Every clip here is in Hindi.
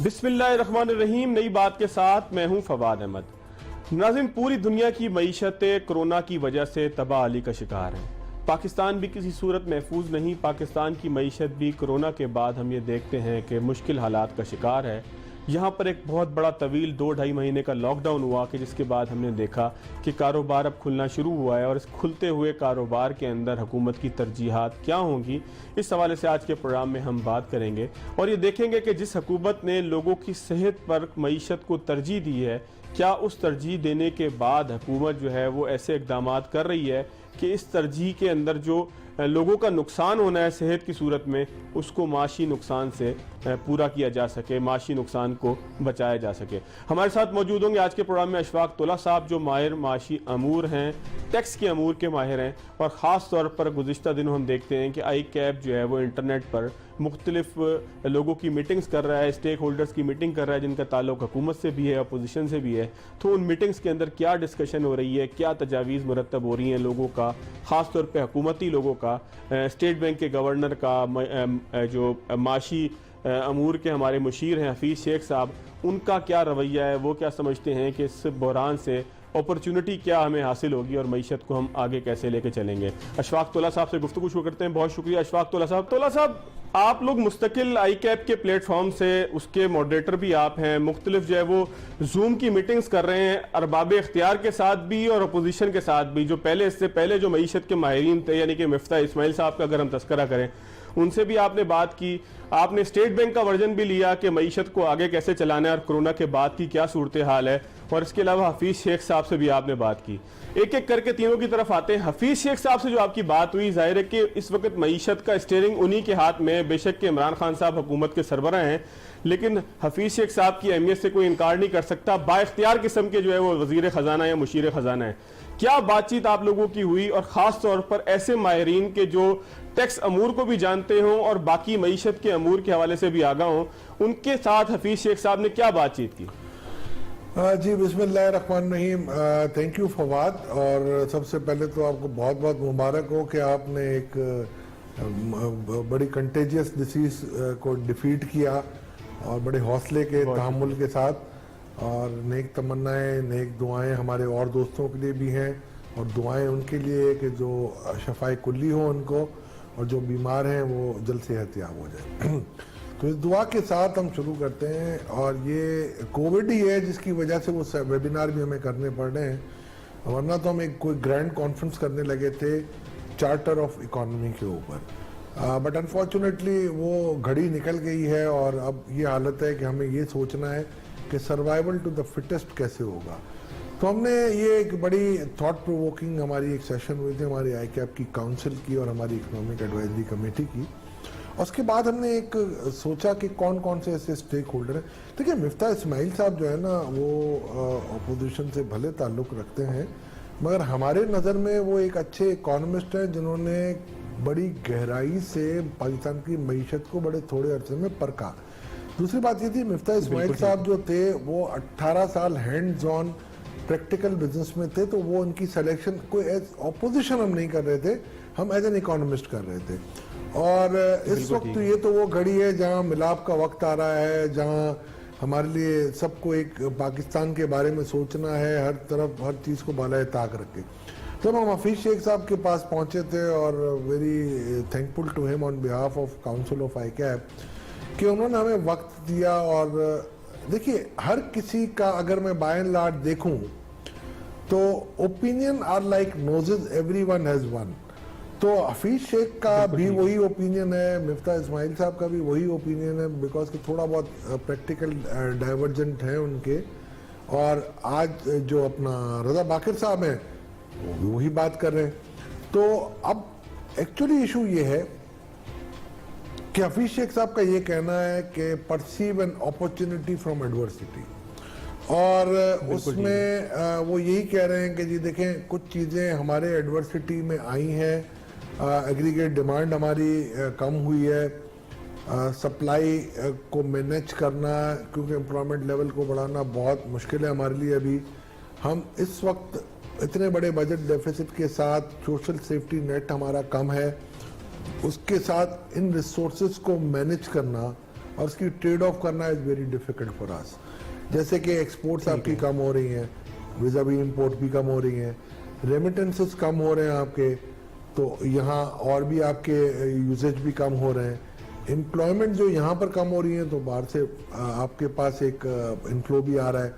बिस्मिल्लाहिर्रहमानिर्रहीम। नई बात के साथ मैं हूं फवाद अहमद। नाज़रीन, पूरी दुनिया की मईशतें कोरोना की वजह से तबाही का शिकार है। पाकिस्तान भी किसी सूरत महफूज नहीं। पाकिस्तान की मईशत भी कोरोना के बाद हम ये देखते हैं कि मुश्किल हालात का शिकार है। यहाँ पर एक बहुत बड़ा तवील 2-2.5 महीने का लॉकडाउन हुआ कि जिसके बाद हमने देखा कि कारोबार अब खुलना शुरू हुआ है और इस खुलते हुए कारोबार के अंदर हुकूमत की तरजीहात क्या होंगी, इस हवाले से आज के प्रोग्राम में हम बात करेंगे और ये देखेंगे कि जिस हुकूमत ने लोगों की सेहत पर मईशत को तरजीह दी है, क्या उस तरजीह देने के बाद हुकूमत जो है वो ऐसे इक़दाम कर रही है कि इस तरजीह के अंदर जो लोगों का नुकसान होना है सेहत की सूरत में, उसको माशी नुकसान से पूरा किया जा सके, माशी नुकसान को बचाया जा सके। हमारे साथ मौजूद होंगे आज के प्रोग्राम में अशफाक तोला साहब, जो माहिर माशी अमूर हैं, टैक्स के अमूर के माहिर हैं और ख़ास तौर पर गुज़िश्ता दिनों हम देखते हैं कि आई कैब जो है वो इंटरनेट पर मुख्तलिफ लोगों की मीटिंग्स कर रहा है, स्टेक होल्डर्स की मीटिंग कर रहा है जिनका ताल्लुक हुकूमत से भी है, अपोजिशन से भी है। तो उन मीटिंग्स के अंदर क्या डिस्कशन हो रही है, क्या तजावीज़ मुरतब हो रही हैं लोगों का, ख़ास तौर पर हुकूमती लोगों का, स्टेट बैंक के गवर्नर का, जो माशी अमूर के हमारे मुशीर हैं हफीज़ शेख साहब, उनका क्या रवैया है, वो क्या समझते हैं कि इस बहरान से अपॉर्चुनिटी क्या हमें हासिल होगी और मईशत को हम आगे कैसे लेके चलेंगे। अशफाक तोला साहब से गुफ्तगू शुरू करते हैं। बहुत शुक्रिया अशफाक तोला साहब। तोला साहब, आप लोग मुस्तकिल आई कैब के प्लेटफॉर्म से उसके मॉडरेटर भी आप हैं, मुख्तलिफ जो है वो जूम की मीटिंग्स कर रहे हैं अरबाब इख्तियार के साथ भी और अपोजिशन के साथ भी। जो पहले इससे पहले जो मईशत के माहिरीन थे, यानी कि मिफ्ता इस्माइल साहब का अगर हम तस्करा करें, उनसे भी आपने बात की। आपने स्टेट बैंक का वर्जन भी लिया कि मईशत को आगे कैसे चलाना है और कोरोना के बाद की क्या सूरत हाल है, और इसके अलावा हफीज़ शेख साहब से भी आपने बात की। एक एक करके तीनों की तरफ आते हैं। हफीज़ शेख साहब से जो आपकी बात हुई, जाहिर है कि इस वक्त मईशत का स्टीयरिंग उन्हीं के हाथ में, बेशक के इमरान खान साहब हुकूमत के सरबराह हैं, लेकिन हफीज़ शेख साहब की अहमियत से कोई इनकार नहीं कर सकता। बाइख्तियार किस्म के जो है वो वज़ीर ख़जाना या मुशीर ख़जाना है। क्या बातचीत आप लोगों की हुई, और ख़ास तौर पर ऐसे माहिरीन के जो टैक्स अमूर को भी जानते हों और बाकी मईशत के अमूर के हवाले से भी आगा हों, उनके साथ हफीज़ शेख साहब ने क्या बातचीत की? जी बिस्मिल्लाहिर्रहमानिर्रहीम। Thank you Fawad. और सबसे पहले तो आपको बहुत बहुत मुबारक हो कि आपने एक बड़ी कंटेजियस डिसीज को डिफीट किया और बड़े हौसले के तहम्मुल के साथ। और नेक तमन्नाएं, नेक दुआएं हमारे और दोस्तों के लिए भी हैं, और दुआएं उनके लिए कि जो शफाए कुल्ली हो उनको, और जो बीमार हैं वो जल्द सेहतयाब हो जाए। तो इस दुआ के साथ हम शुरू करते हैं। और ये कोविड ही है जिसकी वजह से वो वेबिनार भी हमें करने पड़ रहे हैं, वरना तो हम एक कोई ग्रैंड कॉन्फ्रेंस करने लगे थे चार्टर ऑफ इकोनॉमी के ऊपर। बट अनफॉर्चुनेटली वो घड़ी निकल गई है और अब ये हालत है कि हमें ये सोचना है कि सर्वाइवल टू द फिटेस्ट कैसे होगा। तो हमने ये एक बड़ी थॉट प्रोवोकिंग हमारी एक सेशन हुई थी हमारी आई कैब की काउंसिल की और हमारी इकोनॉमिक एडवाइजरी कमेटी की। उसके बाद हमने एक सोचा कि कौन कौन से ऐसे स्टेक होल्डर हैं। देखिए, मिफ्ता इस्माइल साहब जो है ना, वो अपोजिशन से भले ताल्लुक़ रखते हैं, मगर हमारे नज़र में वो एक अच्छे इकोनॉमिस्ट हैं जिन्होंने बड़ी गहराई से पाकिस्तान की मईशत को बड़े थोड़े अरसे में परखा। दूसरी बात ये थी, मिफ्ता इस्माइल साहब जो थे वो 18 साल हैंड्स ऑन प्रैक्टिकल बिजनेस में थे, तो वो उनकी सिलेक्शन कोई एज ऑपोजिशन हम नहीं कर रहे थे, हम एज एन इकोनॉमिस्ट कर रहे थे। और इस वक्त ये तो वो घड़ी है जहां मिलाप का वक्त आ रहा है, जहां हमारे लिए सबको एक पाकिस्तान के बारे में सोचना है, हर तरफ हर चीज़ को बालाए ताक रख के। तो हम हफीज़ शेख साहब के पास पहुंचे थे और very thankful to him on behalf of council of ICAP कि उन्होंने हमें वक्त दिया। और देखिए, हर किसी का अगर मैं बाय एंड लार्ज देखूं तो opinion are like noses, everyone has one. तो हफीज़ शेख का भी वही ओपिनियन है, मिफ्ता इस्माइल साहब का भी वही ओपिनियन है, बिकॉज कि थोड़ा बहुत प्रैक्टिकल डाइवर्जेंट है उनके। और आज जो अपना रजा बाकिर साहब हैं वो भी वही बात कर रहे हैं। तो अब एक्चुअली इशू ये है कि हफीज़ शेख साहब का ये कहना है कि perceive an opportunity from adversity, और उसमें वो यही कह रहे हैं कि जी देखें, कुछ चीज़ें हमारे एडवर्सिटी में आई हैं, एग्रीगेट डिमांड हमारी कम हुई है, सप्लाई को मैनेज करना, क्योंकि एम्प्लॉयमेंट लेवल को बढ़ाना बहुत मुश्किल है हमारे लिए। अभी हम इस वक्त इतने बड़े बजट डेफिसिट के साथ, सोशल सेफ्टी नेट हमारा कम है, उसके साथ इन रिसोर्सेज को मैनेज करना और उसकी ट्रेड ऑफ करना is very difficult for us. जैसे कि एक्सपोर्ट्स आपकी कम हो रही हैं, विजा भी इम्पोर्ट भी कम हो रही हैं, रेमिटेंसेस कम हो रहे हैं आपके, तो यहाँ और भी आपके यूजेज भी कम हो रहे हैं। एम्प्लॉयमेंट जो यहाँ पर कम हो रही है तो बाहर से आपके पास एक इनफ्लो भी आ रहा है।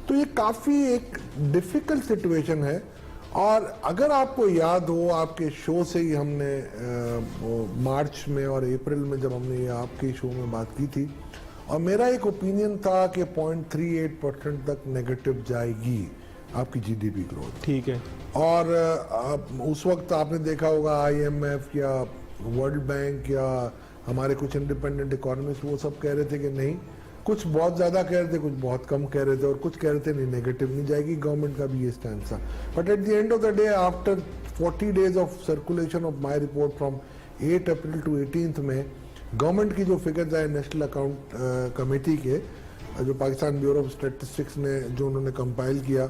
तो ये काफ़ी एक डिफ़िकल्ट सिचुएशन है। और अगर आपको याद हो, आपके शो से ही हमने मार्च में और अप्रैल में जब हमने ये आपके शो में बात की थी, और मेरा एक ओपिनियन था कि 0.38% तक नेगेटिव जाएगी आपकी जीडीपी ग्रोथ। ठीक है। और उस वक्त आपने देखा होगा आईएमएफ या वर्ल्ड बैंक या हमारे कुछ इंडिपेंडेंट इकोनॉमिस्ट वो सब कह रहे थे कि नहीं, कुछ बहुत ज़्यादा कह रहे थे, कुछ बहुत कम कह रहे थे, और कुछ कह रहे थे नहीं नेगेटिव नहीं जाएगी। गवर्नमेंट का भी ये स्टैंड था। But at the end of the day, after 40 days of circulation of my report from 8 April to 18 में, गवर्नमेंट की जो फिगर्स आए नेशनल अकाउंट कमेटी के, जो पाकिस्तान ब्यूरो ऑफ स्टैटिस्टिक्स ने जो उन्होंने कंपाइल किया,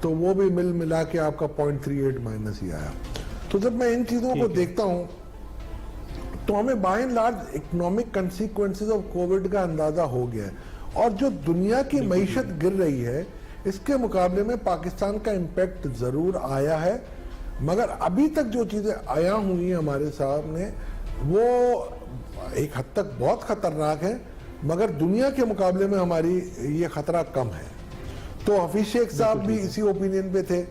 तो वो भी मिला के आपका 0.38 माइनस ही आया। तो जब मैं इन चीज़ों को देखता हूँ तो हमें by and large economic consequences of covid का अंदाजा हो गया है। और जो दुनिया की मईशत गिर रही है, इसके मुकाबले में पाकिस्तान का इम्पैक्ट ज़रूर आया है, मगर अभी तक जो चीज़ें आया हुई हैं हमारे सामने वो एक हद तक बहुत ख़तरनाक है, मगर दुनिया के मुकाबले में हमारी ये ख़तरा कम है। तो हफीज शेख साहब भी इसी ओपिनियन पे थे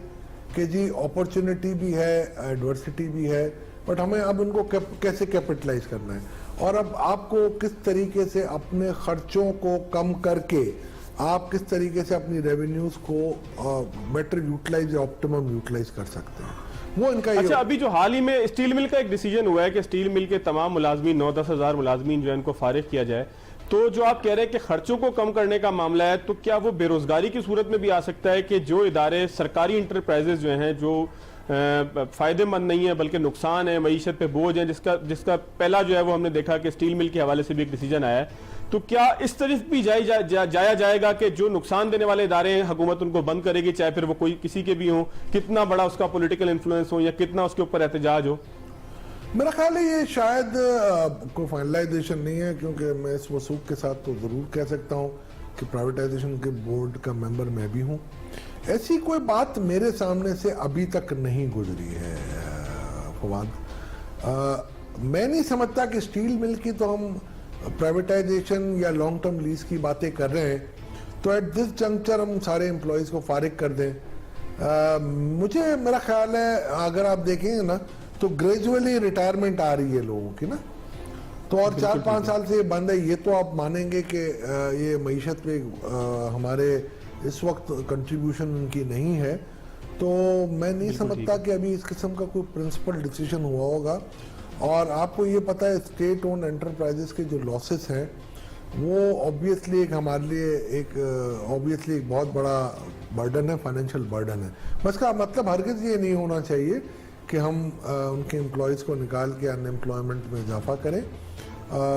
कि जी अपॉर्चुनिटी भी है, एडवर्सिटी भी है, बट हमें अब उनको कैसे कैपिटलाइज करना है, और अब आपको किस तरीके से अपने खर्चों को कम करके आप किस तरीके से अपनी रेवेन्यूज को बेटर यूटिलाइज या ऑप्टिमम यूटिलाइज कर सकते हैं, वो इनका। अच्छा, अभी जो हाल ही में स्टील मिल का एक डिसीजन हुआ है कि स्टील मिल के तमाम मुलाजमीन 9-10 हज़ार मुलाजमीन जो है इनको फारिग किया जाए, तो जो आप कह रहे हैं कि खर्चों को कम करने का मामला है, तो क्या वो बेरोजगारी की सूरत में भी आ सकता है कि जो इदारे सरकारी इंटरप्राइजेज जो हैं जो फायदेमंद नहीं है बल्कि नुकसान है, मईशत पे बोझ है, जिसका पहला जो है वो हमने देखा कि स्टील मिल के हवाले से भी एक डिसीजन आया है, तो क्या इस तरफ भी जाया जाएगा कि जो नुकसान देने वाले इदारे हैं हुकूमत उनको बंद करेगी, चाहे फिर वो कोई किसी के भी हो, कितना बड़ा उसका पॉलिटिकल इन्फ्लुएंस हो या कितना उसके ऊपर एहतजाज हो? मेरा ख्याल है ये शायद कोई फाइनलाइजेशन नहीं है, क्योंकि मैं इस वसूख के साथ तो ज़रूर कह सकता हूँ कि प्राइवेटाइजेशन के बोर्ड का मेंबर मैं भी हूँ। ऐसी कोई बात मेरे सामने से अभी तक नहीं गुजरी है फवाद। मैं नहीं समझता कि स्टील मिल की तो हम प्राइवेटाइजेशन या लॉन्ग टर्म लीज की बातें कर रहे हैं तो एट दिस जंक्चर हम सारे एम्प्लॉयज़ को फारिग कर दें। मेरा ख्याल है अगर आप देखेंगे ना तो ग्रेजुअली रिटायरमेंट आ रही है लोगों की ना, तो और 4-5 साल से ये बंद है। ये तो आप मानेंगे कि ये मईशत पे हमारे इस वक्त कंट्रीब्यूशन उनकी नहीं है, तो मैं नहीं समझता कि अभी इस किस्म का कोई प्रिंसिपल डिसीजन हुआ होगा। और आपको ये पता है स्टेट ओन एंटरप्राइजेस के जो लॉसेस हैं वो ऑब्वियसली एक हमारे लिए एक बहुत बड़ा बर्डन है, फाइनेंशियल बर्डन है। बस का मतलब हरगिज़ ये नहीं होना चाहिए कि हम उनके एम्प्लॉयज़ को निकाल के अनएम्प्लॉयमेंट में इजाफा करें।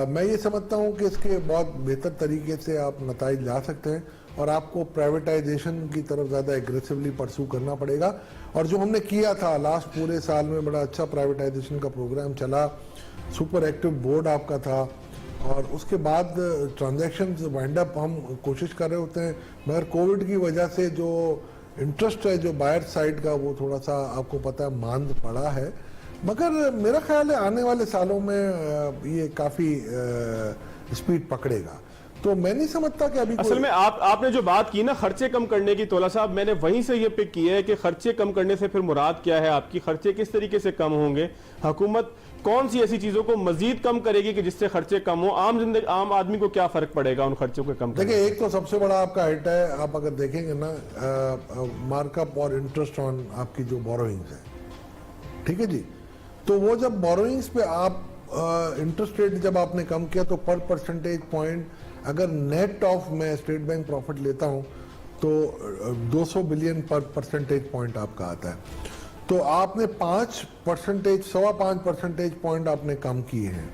मैं ये समझता हूँ कि इसके बहुत बेहतर तरीके से आप नताइज ला सकते हैं और आपको प्राइवेटाइजेशन की तरफ ज़्यादा एग्रेसिवली परसू करना पड़ेगा। और जो हमने किया था लास्ट पूरे साल में, बड़ा अच्छा प्राइवेटाइजेशन का प्रोग्राम चला, सुपर एक्टिव बोर्ड आपका था, और उसके बाद ट्रांजैक्शन वाइंड अप हम कोशिश कर रहे होते हैं, मगर कोविड की वजह से जो इंटरेस्ट है जो बायर साइड का वो थोड़ा सा आपको पता है मांद पड़ा है। मगर मेरा ख्याल है आने वाले सालों में ये काफ़ी स्पीड पकड़ेगा। तो मैं नहीं समझता कि अभी असल में आपने जो बात की ना खर्चे कम करने की, तोला साहब मैंने वहीं से ये पिक किया है कि खर्चे कम करने से फिर मुराद क्या है आपकी, खर्चे किस तरीके से कम होंगे, हुकूमत कौन सी ऐसी चीजों को मजीद कम करेगी कि जिससे खर्चे कम हो, आम आदमी को क्या फर्क पड़ेगा उन खर्चों को कम करने? देखिए, एक तो सबसे बड़ा आपका हिट है, आप अगर देखेंगे ना मार्कअप और इंटरेस्ट ऑन आपकी जो बोरोइंग्स है, ठीक है जी, तो वो जब बोरोइंग्स पे आप इंटरेस्ट रेट जब आपने कम किया तो पर परसेंटेज पॉइंट अगर नेट ऑफ मैं स्टेट बैंक प्रॉफिट लेता हूं तो 200 बिलियन पर परसेंटेज पॉइंट आपका आता है। तो आपने 5.5 परसेंटेज पॉइंट आपने कम किए हैं।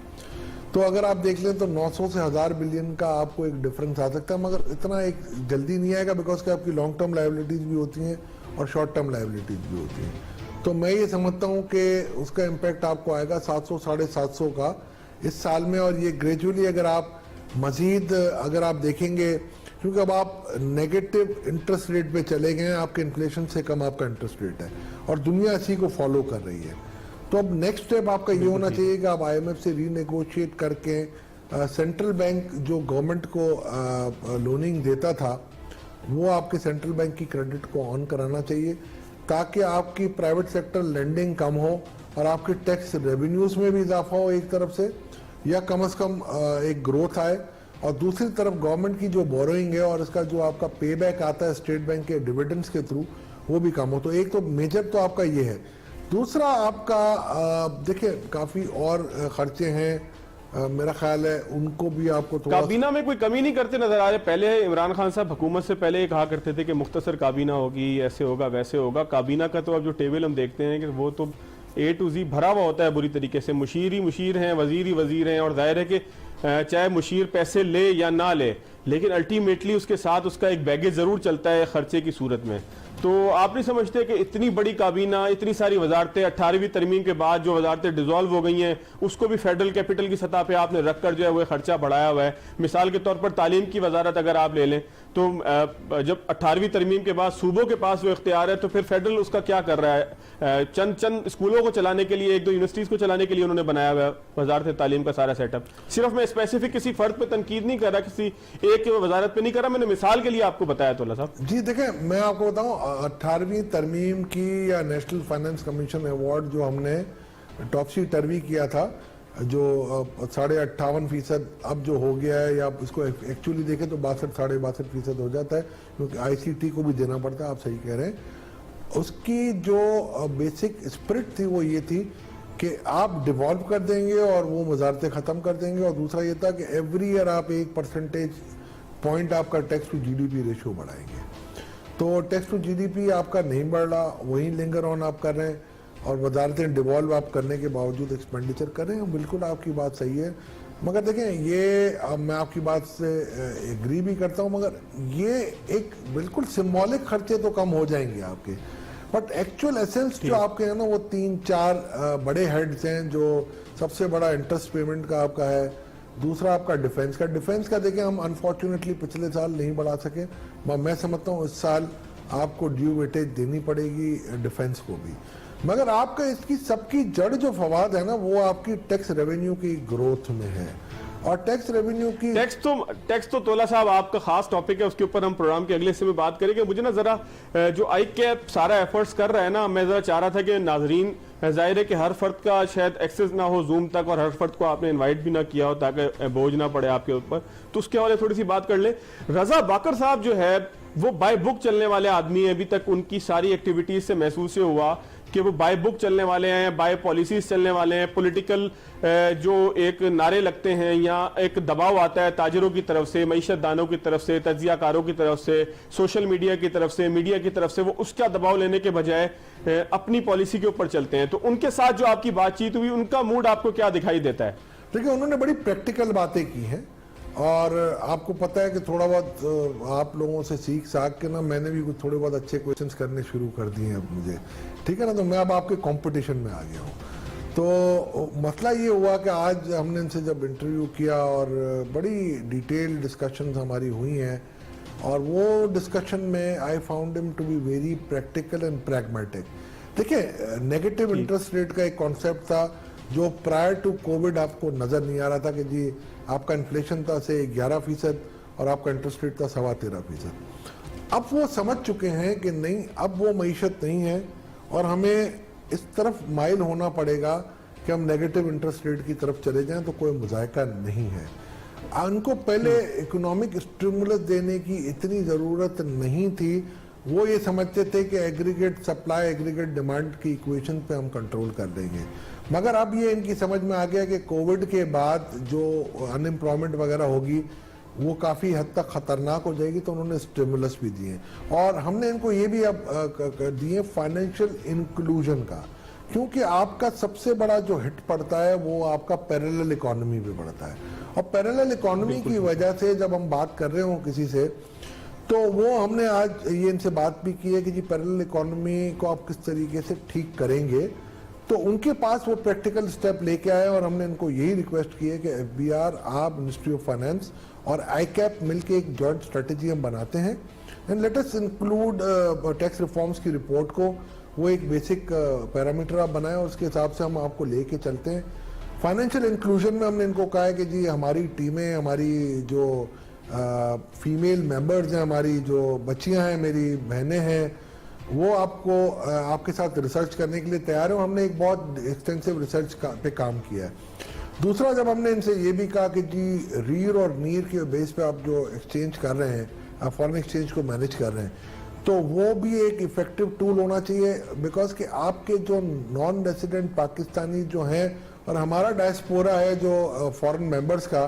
तो अगर आप देख लें तो 900 से 1000 बिलियन का आपको एक डिफरेंस आ सकता है, मगर इतना एक जल्दी नहीं आएगा बिकॉज कि आपकी लॉन्ग टर्म लायबिलिटीज भी होती हैं और शॉर्ट टर्म लायबिलिटीज भी होती हैं। तो मैं ये समझता हूँ कि उसका इम्पैक्ट आपको आएगा 700 750 का इस साल में, और ये ग्रेजुअली अगर आप मजीद अगर आप देखेंगे, क्योंकि अब आप नेगेटिव इंटरेस्ट रेट पे चले गए हैं, आपके इन्फ्लेशन से कम आपका इंटरेस्ट रेट है और दुनिया इसी को फॉलो कर रही है। तो अब नेक्स्ट स्टेप आपका ये होना चाहिए कि आप IMF से रीनेगोशिएट करके सेंट्रल बैंक जो गवर्नमेंट को लोनिंग देता था वो आपके सेंट्रल बैंक की क्रेडिट को ऑन कराना चाहिए, ताकि आपकी प्राइवेट सेक्टर लेंडिंग कम हो और आपके टैक्स रेवेन्यूज में भी इजाफा हो एक तरफ से, या कम से कम एक ग्रोथ आए, और दूसरी तरफ गवर्नमेंट की जो बोरोइंग है और इसका जो आपका पे बैक आता है स्टेट बैंक के डिविडेंड्स के थ्रू वो भी कम हो। तो एक तो मेजर तो आपका ये है। दूसरा आपका देखिए काफ़ी और खर्चे हैं, मेरा ख्याल है उनको भी आपको थोड़ा काबीना में कोई कमी नहीं करते नजर आ रहे। पहले इमरान खान साहब हुकूमत से पहले ये कहा करते थे कि मुख्तसर काबीना होगी, ऐसे होगा वैसे होगा। काबीना का तो अब जो टेबल हम देखते हैं कि वो तो A to Z भरा हुआ होता है बुरी तरीके से। मुशीर ही मुशीर हैं, वजीर ही वजीर हैं, और जाहिर है कि चाहे मुशीर पैसे ले या ना ले, लेकिन अल्टीमेटली उसके साथ उसका एक बैगेज जरूर चलता है खर्चे की सूरत में। तो आप नहीं समझते कि इतनी बड़ी काबीना, इतनी सारी वजारतें, 18वीं तरमीम के बाद जो वजारतें डिसॉल्व हो गई हैं, उसको भी फेडरल कैपिटल की सतह पे आपने रखकर जो है वो खर्चा बढ़ाया हुआ है। मिसाल के तौर पर तालीम की वजारत अगर आप ले लें तो जब 18वीं तरमीम के बाद सूबों के पास वो इख्तियार है, तो फिर फेडरल उसका क्या कर रहा है? चंद स्कूलों को चलाने के लिए, 1-2 यूनिवर्सिटीज को चलाने के लिए उन्होंने बनाया हुआ है वजारत तालीम का सारा सेटअप। सिर्फ मैं स्पेसिफिक किसी फर्द पे तनकीद नहीं कर रहा, किसी एक वजारत पे नहीं कर रहा, मैंने मिसाल के लिए आपको बताया तोला साहब। जी देखें, मैं आपको बताऊं 18वीं तरमीम की या नेशनल फाइनेंस कमीशन अवार्ड जो हमने टॉपसी टर्वी किया था, जो 58.5% अब जो हो गया है, या इसको एक्चुअली देखें तो 62-62.5% हो जाता है, क्योंकि ICT को भी देना पड़ता है, आप सही कह रहे हैं। उसकी जो बेसिक स्पिरिट थी वो ये थी कि आप डिवॉल्व कर देंगे और वो वजारतें ख़त्म कर देंगे, और दूसरा ये था कि एवरी ईयर आप 1% पॉइंट आपका टैक्स टू GDP रेशियो बढ़ाएंगे। तो टैक्स टू GDP आपका नहीं बढ़ रहा, वहीं लिंगर ऑन आप कर रहे हैं, और वजारतें डिवॉल्व आप करने के बावजूद एक्सपेंडिचर कर रहे हैं। बिल्कुल आपकी बात सही है, मगर देखें ये मैं आपकी बात से एग्री भी करता हूं, मगर ये एक बिल्कुल सिंबॉलिक खर्चे तो कम हो जाएंगे आपके, बट एक्चुअल एसेंस जो आपके हैं ना वो 3-4 बड़े हेड्स हैं। जो सबसे बड़ा इंटरेस्ट पेमेंट का आपका है, दूसरा आपका डिफेंस का देखें हम अनफॉर्चुनेटली पिछले साल नहीं बढ़ा सके, मैं समझता हूँ इस साल आपको ड्यू वेटेज देनी पड़ेगी डिफेंस को भी। मगर आपका इसकी सबकी जड़ जो फवाद है ना वो आपकी टैक्स रेवेन्यू की ग्रोथ में है, और टैक्स रेवेन्यू की टैक्स तो तोला साहब आपका खास टॉपिक है, उसके ऊपर हम प्रोग्राम के अगले हिस्से में बात करेंगे। मुझे ना जरा जो ICAP सारा एफर्ट्स कर रहा है ना, मैं जरा चाह रहा था कि नाजरीन, जाहिर है कि हर फर्द का शायद एक्सेस ना हो जूम तक, और हर फर्द को आपने इनवाइट भी ना किया हो ताकि बोझ ना पड़े आपके ऊपर, तो उसके हवाले थोड़ी सी बात कर ले। रजा बाकर साहब जो है वो बाय बुक चलने वाले आदमी है, अभी तक उनकी सारी एक्टिविटीज से महसूस हुआ कि वो बाय बुक चलने वाले हैं, बाय पॉलिसीज चलने वाले हैं। पॉलिटिकल जो एक नारे लगते हैं या एक दबाव आता है ताजरों की तरफ से, मईशत दानों की तरफ से, तज्जियाकारों की तरफ से, सोशल मीडिया की तरफ से, मीडिया की तरफ से, वो उसका दबाव लेने के बजाय अपनी पॉलिसी के ऊपर चलते हैं। तो उनके साथ जो आपकी बातचीत हुई, उनका मूड आपको क्या दिखाई देता है? देखिए, उन्होंने बड़ी प्रैक्टिकल बातें की हैं, और आपको पता है कि थोड़ा बहुत आप लोगों से सीख साख के ना मैंने भी कुछ थोड़े बहुत अच्छे क्वेश्चंस करने शुरू कर दिए हैं अब मुझे, ठीक है ना। तो मैं अब आपके कंपटीशन में आ गया हूँ। तो मसला ये हुआ कि आज हमने इनसे जब इंटरव्यू किया और बड़ी डिटेल डिस्कशंस हमारी हुई हैं, और वो डिस्कशन में I found him to be very practical and pragmatic. देखिए, नेगेटिव इंटरेस्ट रेट का एक कॉन्सेप्ट था जो प्रायर टू कोविड आपको नज़र नहीं आ रहा था कि जी आपका इन्फ्लेशन था से 11% और आपका इंटरेस्ट रेट था 13.25%। अब वो समझ चुके हैं कि नहीं, अब वो मईशत नहीं है, और हमें इस तरफ माइल होना पड़ेगा कि हम नेगेटिव इंटरेस्ट रेट की तरफ चले जाएं, तो कोई मुज़ायका नहीं है। उनको पहले इकोनॉमिक स्टिमुलस देने की इतनी ज़रूरत नहीं थी, वो ये समझते थे कि एग्रीगेट सप्लाई एग्रीगेट डिमांड की इक्वेशन पे हम कंट्रोल कर देंगे। मगर अब ये इनकी समझ में आ गया कि कोविड के बाद जो अनएम्प्लॉयमेंट वगैरह होगी वो काफ़ी हद तक ख़तरनाक हो जाएगी, तो उन्होंने स्टिमुलस भी दिए, और हमने इनको ये भी अब दिए फाइनेंशियल इंक्लूजन का, क्योंकि आपका सबसे बड़ा जो हिट पड़ता है वो आपका पैरेलल इकोनॉमी पे पड़ता है। और पैरेलल इकोनॉमी की वजह से जब हम बात कर रहे हो किसी से, तो वो हमने आज ये इनसे बात भी की है कि जी पैरेलल इकोनॉमी को आप किस तरीके से ठीक करेंगे, तो उनके पास वो प्रैक्टिकल स्टेप लेके आए और हमने इनको यही रिक्वेस्ट की है कि एफबीआर, आप, मिनिस्ट्री ऑफ फाइनेंस और आईकैप मिलके एक जॉइंट स्ट्रेटेजी हम बनाते हैं and let us include tax reforms की रिपोर्ट को, वो एक बेसिक पैरामीटर आप बनाएं और उसके हिसाब से हम आपको लेके चलते हैं। फाइनेंशियल इंक्लूजन में हमने इनको कहा है कि जी हमारी टीमें, हमारी जो फीमेल मेंबर्स हैं, हमारी जो बच्चियां हैं, मेरी बहनें हैं, वो आपको आपके साथ रिसर्च करने के लिए तैयार है। हमने एक बहुत एक्सटेंसिव रिसर्च पे काम किया है। दूसरा, जब हमने इनसे ये भी कहा कि जी रीर और नीर के बेस पे आप जो एक्सचेंज कर रहे हैं, आप फॉरेन एक्सचेंज को मैनेज कर रहे हैं, तो वो भी एक इफेक्टिव टूल होना चाहिए, बिकॉज कि आपके जो नॉन रेसिडेंट पाकिस्तानी जो हैं और हमारा डायस्पोरा है जो फॉरेन मेंबर्स का,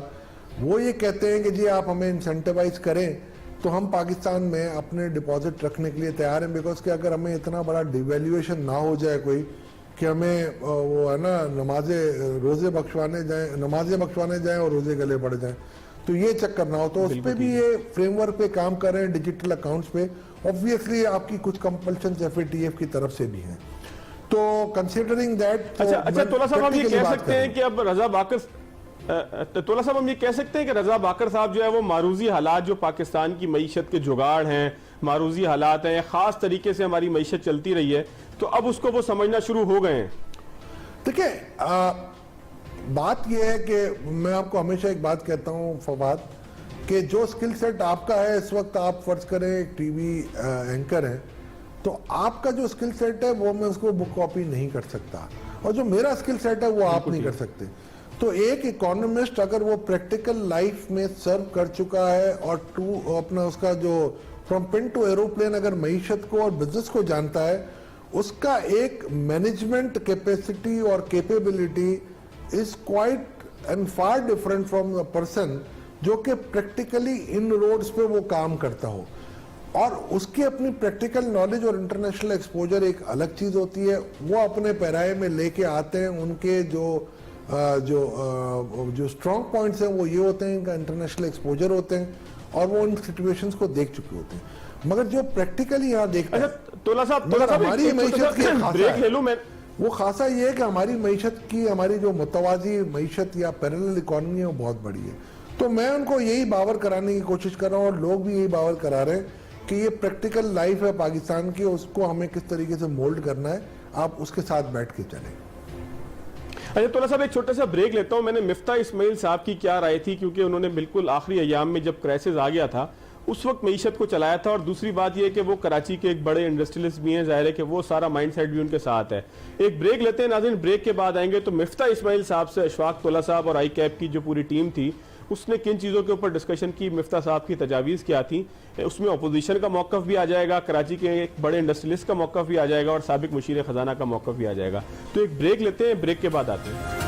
वो ये कहते हैं कि जी आप हमें इंसेंटिवाइज करें तो हम पाकिस्तान में अपने डिपॉजिट रखने के लिए तैयार हैं, बिकॉज कि अगर हमें इतना बड़ा डिवेल्यूएशन ना हो जाए कोई कि हमें वो है ना रोजे बख्शवाने जाएं और रोजे गले पड़ जाएं, तो ये चक्कर ना हो। तो उस पर भी ये फ्रेमवर्क पे काम कर रहे हैं, डिजिटल अकाउंट्स पे। ऑब्वियसली आपकी कुछ कंपल्शन एफएटीएफ की तरफ से भी हैं, तो कंसिडरिंग दैट। अच्छा तोला साहब, हम ये कह सकते हैं कि अब रजा बाकर तोला साहब हम ये कह सकते हैं कि रजा बाकर साहब जो है वो मारूजी हालात जो पाकिस्तान की मईशत के जुगाड़ हैं, मारूजी हालात हैं, खास तरीके से हमारी मईशत चलती रही है, तो अब उसको वो समझना शुरू हो गए हैं। देखिए, बात यह है कि मैं आपको हमेशा एक बात कहता हूं फवाद, कि जो स्किल सेट आपका है इस वक्त, आप फर्ज करें एक टीवी एंकर हैं, तो आपका जो स्किल सेट है वो मैं उसको बुक कॉपी नहीं कर सकता, और जो मेरा स्किल सेट है वो आप नहीं कर सकते। तो एक इकोनॉमिस्ट अगर वो प्रैक्टिकल लाइफ में सर्व कर चुका है और अपना उसका जो फ्रॉम पिन टू एरोप्लेन अगर मईशत को और बिजनेस को जानता है, उसका एक मैनेजमेंट कैपेसिटी और capability is quiet and far different from the person जो कि प्रैक्टिकली इन रोड्स पे वो काम करता हो, और उसकी अपनी प्रैक्टिकल नॉलेज और इंटरनेशनल एक्सपोजर एक अलग चीज होती है। वो अपने पैराए में लेके आते हैं, उनके जो स्ट्रॉन्ग पॉइंट्स हैं वो ये होते हैं, इनका इंटरनेशनल एक्सपोजर होते हैं और वो उन सिचुएशंस को देख चुके होते हैं। मगर जो प्रैक्टिकली यहाँ देखते हैं, तोला साहब हमारी मईशत की ब्रेक ले लूं मैं, वो खासा ये है कि हमारी मईशत की, हमारी जो मुतवाजी मईशत या पैरेलल इकोनॉमी है वो बहुत बड़ी है। तो मैं उनको यही बावर कराने की कोशिश कर रहा हूँ और लोग भी यही बावर करा रहे हैं कि ये प्रैक्टिकल लाइफ है पाकिस्तान की, उसको हमें किस तरीके से मोल्ड करना है, आप उसके साथ बैठ के चलें। अच्छा तोला साहब, एक छोटा सा ब्रेक लेता हूं। मैंने मिफ्ता इस्माइल साहब की क्या राय थी, क्योंकि उन्होंने बिल्कुल आखिरी अयाम में जब क्राइसिस आ गया था उस वक्त मईशत को चलाया था, और दूसरी बात यह कि वो कराची के एक बड़े इंडस्ट्रियलिस्ट भी हैं, जाहिर है कि वो सारा माइंडसेट भी उनके साथ है। एक ब्रेक लेते हैं नाज़रीन, ब्रेक के बाद आएंगे तो मिफ्ता इस्माइल साहब से अशफाक तोला साहब और आई कैप की जो पूरी टीम थी उसने किन चीज़ों के ऊपर डिस्कशन की, मिफ्ता साहब की तजावीज़ क्या थी, उसमें अपोजिशन का मौक़िफ़ भी आ जाएगा, कराची के एक बड़े इंडस्ट्रियलिस्ट का मौक़िफ़ भी आ जाएगा और साबिक मुशीर ख़जाना का मौक़िफ़ भी आ जाएगा। तो एक ब्रेक लेते हैं, ब्रेक के बाद आते हैं।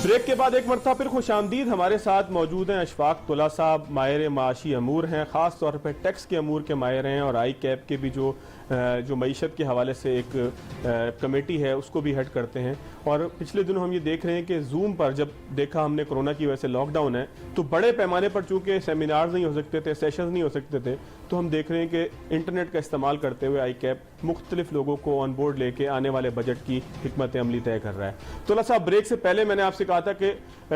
ब्रेक के बाद एक मरतबा फिर खुशामदीद। हमारे साथ मौजूद हैं अशफाक तोला साहब, माहिर माशी अमूर हैं, ख़ास तौर पर टैक्स के अमूर के माहिर हैं, और आई कैप के भी जो मईशत के हवाले से एक कमेटी है उसको भी हेड करते हैं। और पिछले दिनों हम ये देख रहे हैं कि जूम पर जब देखा हमने कोरोना की वजह से लॉकडाउन है, तो बड़े पैमाने पर चूँकि सेमिनार्स नहीं हो सकते थे, सेशंस नहीं हो सकते थे, तो हम देख रहे हैं कि इंटरनेट का इस्तेमाल करते हुए आई कैप मुख्तलिफ लोगों को ऑन बोर्ड लेके आने वाले बजट की हिकमत अमली तय कर रहा है। तोला साहब, ब्रेक से पहले मैंने आपसे कहा था कि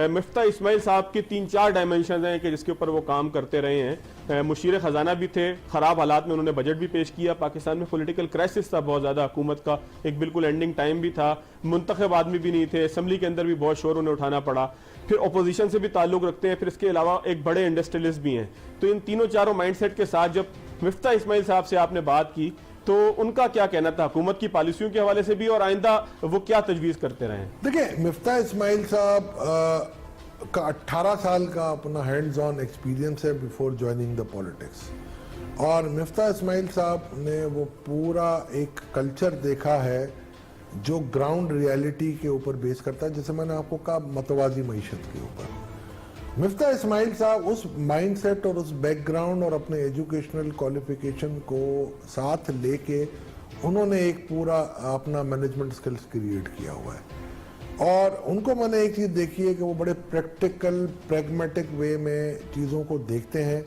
मिफ्ता इस्माइल साहब की 3-4 डायमेंशन हैं कि जिसके ऊपर वो काम करते रहे हैं। मुशीर ख़जाना भी थे, ख़राब हालात में उन्होंने बजट भी पेश किया, पाकिस्तान में पॉलिटिकल क्राइसिस था बहुत ज़्यादा, हुकूमत का एक बिल्कुल एंडिंग टाइम भी था, मुंतखब आदमी भी नहीं थे, असम्बली के अंदर भी बहुत शोर उन्हें उठाना पड़ा, फिर अपोजिशन से भी ताल्लुक़ रखते हैं, फिर इसके अलावा एक बड़े इंडस्ट्रियलिस्ट भी हैं। तो इन तीनों चारों माइंडसेट के साथ जब मिफ्ता इस्माइल साहब से आपने बात की तो उनका क्या कहना था हुकूमत की पॉलिसियों के हवाले से भी, और आइंदा वो क्या तजवीज़ करते रहे? देखिए, मिफ्ता इस्माइल साहब का 18 साल का अपना हैंड्स ऑन एक्सपीरियंस है बिफोर ज्वाइनिंग द पॉलिटिक्स, और मिफ्ता इस्माइल साहब ने वो पूरा एक कल्चर देखा है जो ग्राउंड रियलिटी के ऊपर बेस करता है, जैसे मैंने आपको कहा मतवाजी मईशत के ऊपर। मिफ्ता इस्माइल साहब उस माइंडसेट और उस बैकग्राउंड और अपने एजुकेशनल क्वालिफिकेशन को साथ लेके उन्होंने एक पूरा अपना मैनेजमेंट स्किल्स क्रिएट किया हुआ है, और उनको मैंने एक चीज़ देखी है कि वो बड़े प्रैक्टिकल प्रैग्मेटिक वे में चीज़ों को देखते हैं,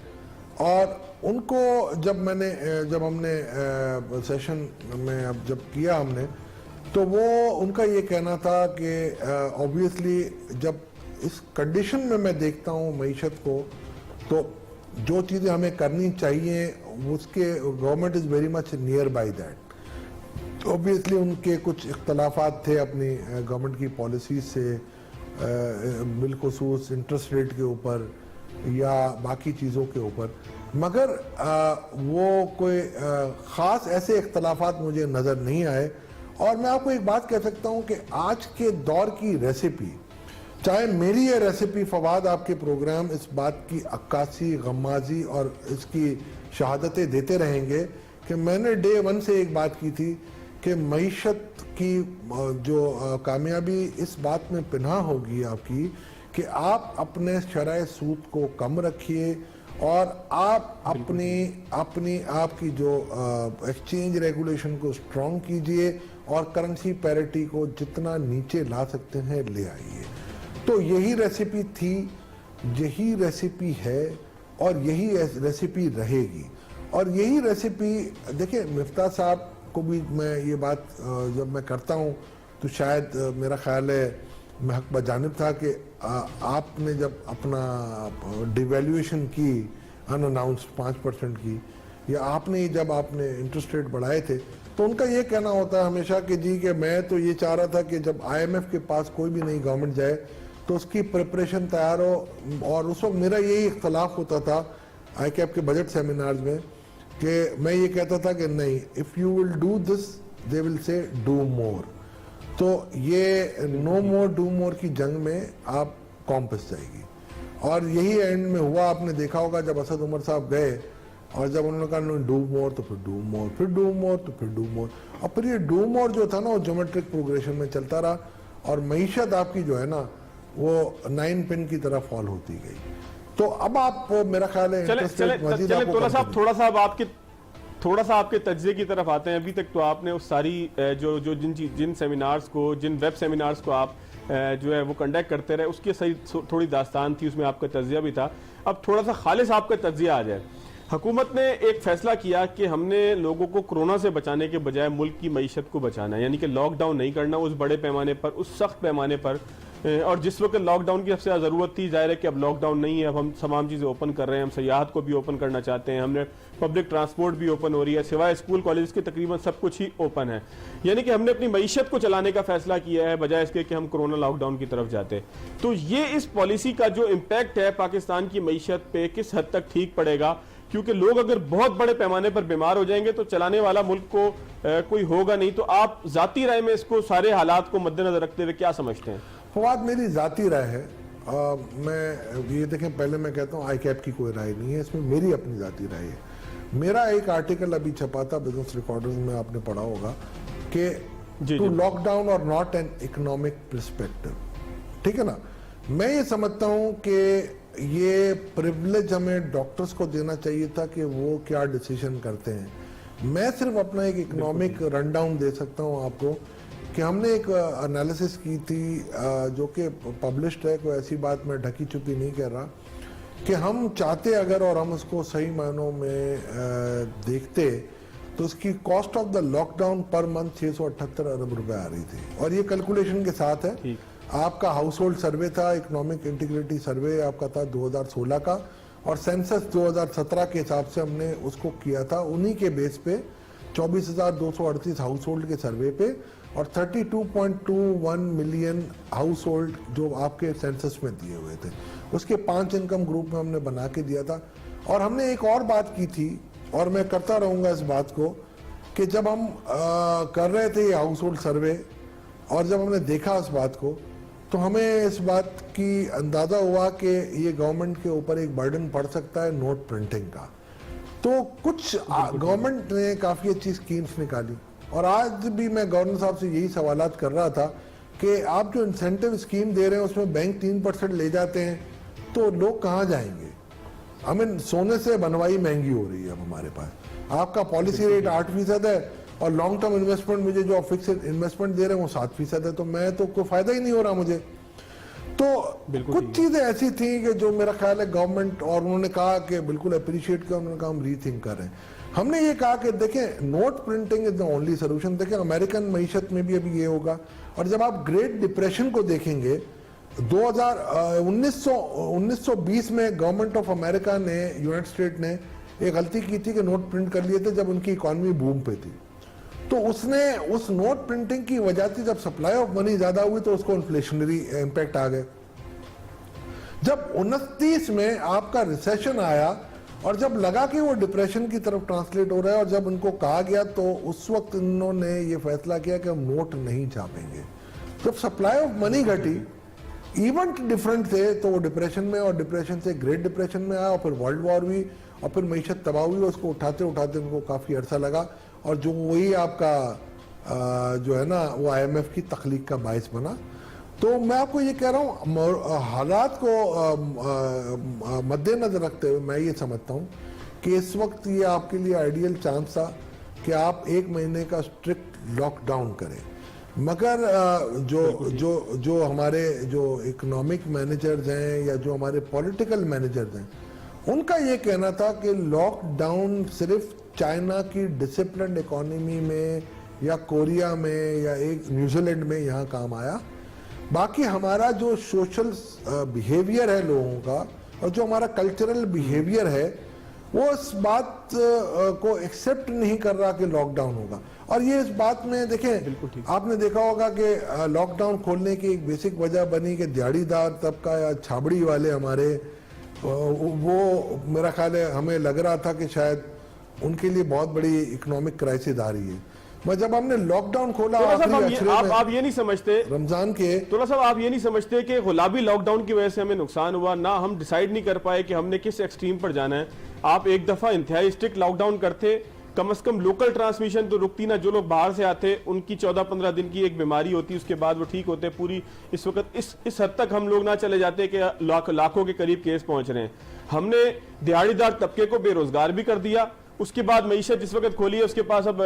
और उनको जब हमने सेशन में अब जब किया हमने, तो वो उनका ये कहना था कि ऑब्वियसली जब इस कंडीशन में मैं देखता हूँ मईशत को, तो जो चीज़ें हमें करनी चाहिए उसके government is very much near by that. Obviously उनके कुछ इख्तलाफात थे अपनी गवर्नमेंट की पॉलिसी से, बिलखुसूस इंटरेस्ट रेट के ऊपर या बाकी चीज़ों के ऊपर, मगर वो कोई ख़ास ऐसे इख्तलाफात मुझे नज़र नहीं आए। और मैं आपको एक बात कह सकता हूँ कि आज के दौर की रेसिपी, चाहे मेरी ये रेसिपी फवाद आपके प्रोग्राम इस बात की अक्कासी गम्माजी और इसकी शहादतें देते रहेंगे कि मैंने डे वन से एक बात की थी कि मईशत की जो कामयाबी इस बात में पिन्हा होगी आपकी कि आप अपने शरह सूद को कम रखिए और आप अपनी आपकी जो एक्सचेंज रेगुलेशन को स्ट्रॉन्ग कीजिए और करेंसी पैरिटी को जितना नीचे ला सकते हैं ले आइए। तो यही रेसिपी थी, यही रेसिपी है और यही रेसिपी रहेगी। और यही रेसिपी देखिए, मिफ्ता साहब को भी मैं ये बात जब मैं करता हूँ तो शायद मेरा ख्याल है मैं हक बजानिब था कि आपने जब अपना डिवैल्यूएशन की अनअनाउंस्ड 5% की, या जब आपने इंटरेस्ट रेट बढ़ाए थे, तो उनका ये कहना होता है हमेशा कि जी कि मैं तो ये चाह रहा था कि जब IMF के पास कोई भी नई गवर्नमेंट जाए तो उसकी प्रिपरेशन तैयार हो। और उस वक्त मेरा यही इख्तलाफ होता था ICAP के बजट सेमिनार्स में कि मैं ये कहता था कि नहीं, if you will do this they will say do more. तो ये नो मोर डू मोर की जंग में आप कौम पिस जाएगी। और यही एंड में हुआ। आपने देखा होगा जब असद उमर साहब गए और जब उन्होंने कहा डू मोर तो फिर डू मोर, फिर डू मोर तो फिर डू मोर, और फिर ये डू मोर जो था ना वो ज्योमेट्रिक प्रोग्रेशन में चलता रहा और मईशत आपकी जो है ना वो 9 पिन की तरह फॉल होती गई। तो अब आप मेरा ख्याल है थोड़ा सा आपके तज्ज़िये की तरफ आते हैं। अभी तक तो आपने उस सारी जो जिन सेमिनार्स को, जिन वेब सेमिनार्स को आप जो है वो कंडक्ट करते रहे, उसकी सही थोड़ी दास्तान थी, उसमें आपका तज्ज़िया भी था। अब थोड़ा सा खालिस आपका तज्ज़िया आ जाए। हुकूमत ने एक फैसला किया कि हमने लोगों को कोरोना से बचाने के बजाय मुल्क की मईशत को बचाना है, यानी कि लॉकडाउन नहीं करना उस बड़े पैमाने पर, उस सख्त पैमाने पर। और जिस वक्त लॉकडाउन की सबसे ज़्यादा ज़रूरत थी, जाहिर है कि अब लॉकडाउन नहीं है, अब हम तमाम चीज़ें ओपन कर रहे हैं, हम सयाहत को भी ओपन करना चाहते हैं, हमने पब्लिक ट्रांसपोर्ट भी ओपन हो रही है, सिवाय स्कूल कॉलेज के तकरीबन सब कुछ ही ओपन है। यानी कि हमने अपनी मईशत को चलाने का फैसला किया है बजाय इसके कि हम कोरोना लॉकडाउन की तरफ जाते। तो ये इस पॉलिसी का जो इम्पैक्ट है पाकिस्तान की मईशत पे किस हद तक ठीक पड़ेगा, क्योंकि लोग अगर बहुत बड़े पैमाने पर बीमार हो जाएंगे तो चलाने वाला मुल्क को कोई होगा नहीं। तो आप जाती राय में इसको सारे हालात को मद्देनजर रखते हुए क्या समझते हैं? फवाद, मेरी जाती राय है। मैं ये देखें, पहले मैं कहता हूँ ICAP की कोई राय नहीं है इसमें, मेरी अपनी जाती राय है। मेरा एक आर्टिकल अभी छपा था बिजनेस रिकॉर्डर्स में, आपने पढ़ा होगा कि टू लॉकडाउन और नॉट एन इकोनॉमिक पर्सपेक्टिव, ठीक है ना। मैं ये समझता हूँ कि ये प्रिविलेज हमें डॉक्टर्स को देना चाहिए था कि वो क्या डिसीजन करते हैं। मैं सिर्फ अपना एक इकोनॉमिक रन डाउन दे सकता हूँ आपको कि हमने एक एनालिसिस की थी जो कि पब्लिश्ड है, कोई ऐसी बात मैं ढकी छुपी नहीं कह रहा, कि हम चाहते अगर और हम उसको सही मायनों में देखते तो उसकी cost of the lockdown per month 678 अरब रुपए आ रही थी। और ये कैलकुलेशन के साथ है, आपका हाउस होल्ड सर्वे था, इकोनॉमिक इंटीग्रिटी सर्वे आपका था 2016 का, और सेंसस 2017 के हिसाब से हमने उसको किया था। उन्हीं के बेस पे 24,238 हाउस होल्ड के सर्वे पे और 32.21 मिलियन हाउस होल्ड जो आपके सेंसस में दिए हुए थे, उसके 5 इनकम ग्रुप में हमने बना के दिया था। और हमने एक और बात की थी, और मैं करता रहूँगा इस बात को, कि जब हम कर रहे थे ये हाउस होल्ड सर्वे और जब हमने देखा इस बात को, तो हमें इस बात की अंदाज़ा हुआ कि ये गवर्नमेंट के ऊपर एक बर्डन पड़ सकता है नोट प्रिंटिंग का। तो कुछ गवर्नमेंट ने काफ़ी अच्छी स्कीम्स निकाली, और आज भी मैं गवर्नर साहब से यही सवालात कर रहा था कि आप जो इंसेंटिव स्कीम दे रहे हैं उसमें बैंक 3% ले जाते हैं, तो लोग कहाँ जाएंगे? हमें सोने से बनवाई महंगी हो रही है अब हमारे पास। आपका पॉलिसी रेट 8% है और लॉन्ग टर्म इन्वेस्टमेंट मुझे जो फिक्स इन्वेस्टमेंट दे रहे हैं वो 7% है, तो मैं तो कोई फायदा ही नहीं हो रहा मुझे। तो बिल्कुल कुछ ठीक है। चीजें ऐसी थी कि जो मेरा ख्याल है गवर्नमेंट, और उन्होंने कहा कि बिल्कुल अप्रिशिएट किया, उन्होंने कहा हम रीथिंक कर रहे हैं। हमने ये कहा कि देखें, note printing is the only solution. देखें, अमेरिकन मईशत में भी अभी ये होगा। और जब आप ग्रेट डिप्रेशन को देखेंगे, 1920 में गवर्नमेंट ऑफ अमेरिका ने, यूनाइटेड स्टेट ने एक गलती की थी कि नोट प्रिंट कर लिए थे जब उनकी इकॉनमी बूम पे थी। तो उसने उस नोट प्रिंटिंग की वजह से जब सप्लाई ऑफ मनी ज्यादा हुई तो उसको इन्फ्लेशनरी इम्पैक्ट आ गए। जब 29 में आपका रिसेशन आया और जब लगा कि वो डिप्रेशन की तरफ ट्रांसलेट हो रहा है, और जब उनको कहा गया तो उस वक्त इन्होंने ये फैसला किया कि हम नोट नहीं छापेंगे। जब सप्लाई ऑफ मनी घटी, इवेंट डिफरेंट थे, तो वो डिप्रेशन में, और डिप्रेशन से ग्रेट डिप्रेशन में आया, और फिर वर्ल्ड वॉर हुई, और फिर मईशत तबाह हुई। उसको उठाते उठाते उनको काफ़ी अरसा लगा, और जो वही आपका जो है ना वो IMF की तख्लीक का बायस बना। तो मैं आपको ये कह रहा हूँ, हालात को मद्देनजर रखते हुए मैं ये समझता हूँ कि इस वक्त ये आपके लिए आइडियल चांस था कि आप 1 महीने का स्ट्रिक्ट लॉकडाउन करें। मगर जो हमारे जो इकोनॉमिक मैनेजर्स हैं या जो हमारे पॉलिटिकल मैनेजर्स हैं, उनका ये कहना था कि लॉकडाउन सिर्फ चाइना की डिसिप्लिन्ड इकोनॉमी में या कोरिया में या एक न्यूजीलैंड में यहाँ काम आया। बाकी हमारा जो सोशल बिहेवियर है लोगों का, और जो हमारा कल्चरल बिहेवियर है, वो इस बात को एक्सेप्ट नहीं कर रहा कि लॉकडाउन होगा। और ये इस बात में देखें, आपने देखा होगा कि लॉकडाउन खोलने की एक बेसिक वजह बनी कि दिहाड़ीदार तबका या छाबड़ी वाले हमारे, वो मेरा ख्याल है हमें लग रहा था कि शायद उनके लिए बहुत बड़ी इकोनॉमिक क्राइसिस आ रही है। मैं जब हमने लॉकडाउन खोला आप ये नहीं समझते रमजान के, थोड़ा सा आप ये नहीं समझते कि गुलाबी लॉकडाउन की वजह से हमें नुकसान हुआ ना, हम डिसाइड नहीं कर पाए कि हमने किस एक्सट्रीम पर जाना है। आप एक दफा इंतहाई स्ट्रिक्ट लॉकडाउन करते, कम से कम लोकल ट्रांसमिशन तो रुकती ना। जो लोग बाहर से आते उनकी 14-15 दिन की एक बीमारी होती, उसके बाद वो ठीक होते। पूरी इस वक्त इस हद तक हम लोग ना चले जाते कि लाखों के करीब केस पहुंच रहे हैं। हमने दिहाड़ीदार तबके को बेरोजगार भी कर दिया। उसके बाद मईशत जिस वक्त खोली है उसके पास अब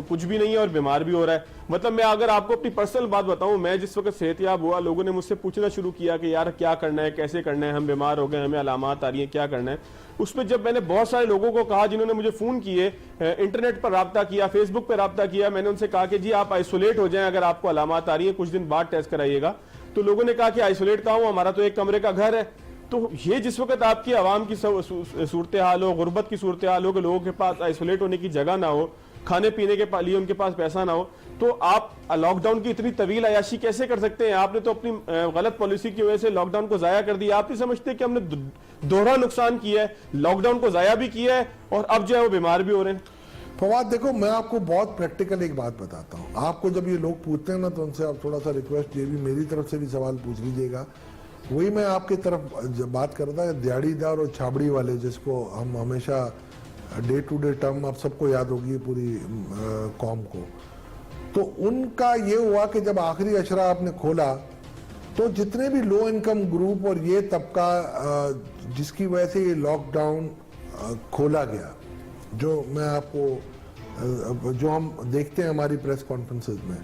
कुछ भी नहीं है और बीमार भी हो रहा है। मतलब मैं अगर आपको अपनी पर्सनल बात बताऊं, मैं जिस वक्त सेहतयाब हुआ, लोगों ने मुझसे पूछना शुरू किया कि यार क्या करना है, कैसे करना है, हम बीमार हो गए, हमें अलामात आ रही है, क्या करना है। उसमें जब मैंने बहुत सारे लोगों को कहा जिन्होंने मुझे फोन किए, इंटरनेट पर राब्ता किया, फेसबुक पर राब्ता किया, मैंने उनसे कहा कि जी आप आइसोलेट हो जाएं अगर आपको अलामात आ रही है, कुछ दिन बाद टेस्ट कराइएगा। तो लोगों ने कहा कि आइसोलेट कहाँ हूं, हमारा तो एक कमरे का घर है। तो ये जिस वक्त आपकी आवाम की सूरत हाल हो, गुर्बत की सूरत हाल हो कि लोगों के पास आइसोलेट होने की जगह ना हो, खाने पीने के लिए उनके पास पैसा ना हो, तो आप लॉकडाउन की इतनी तवील अयाशी कैसे कर सकते हैं? आपने तो अपनी गलत पॉलिसी की वजह से लॉकडाउन को जाया कर दिया। आप नहीं समझते कि हमने दोहरा नुकसान किया है, लॉकडाउन को जाया भी किया है और अब जो है वो बीमार भी हो रहे हैं। फवाद देखो, मैं आपको बहुत प्रैक्टिकल एक बात बताता हूँ। आपको जब ये लोग पूछते हैं ना, तो उनसे आप थोड़ा सा रिक्वेस्ट, ये भी मेरी तरफ से भी सवाल पूछ लीजिएगा। वही मैं आपकी तरफ जब बात कर रहा था, दिहाड़ीदार और छाबड़ी वाले, जिसको हम हमेशा डे टू डे टर्म आप सबको याद होगी पूरी कौम को, तो उनका ये हुआ कि जब आखिरी अशरा आपने खोला तो जितने भी लो इनकम ग्रुप और ये तबका जिसकी वजह से ये लॉकडाउन खोला गया, जो मैं आपको जो हम देखते हैं हमारी प्रेस कॉन्फ्रेंसेस में,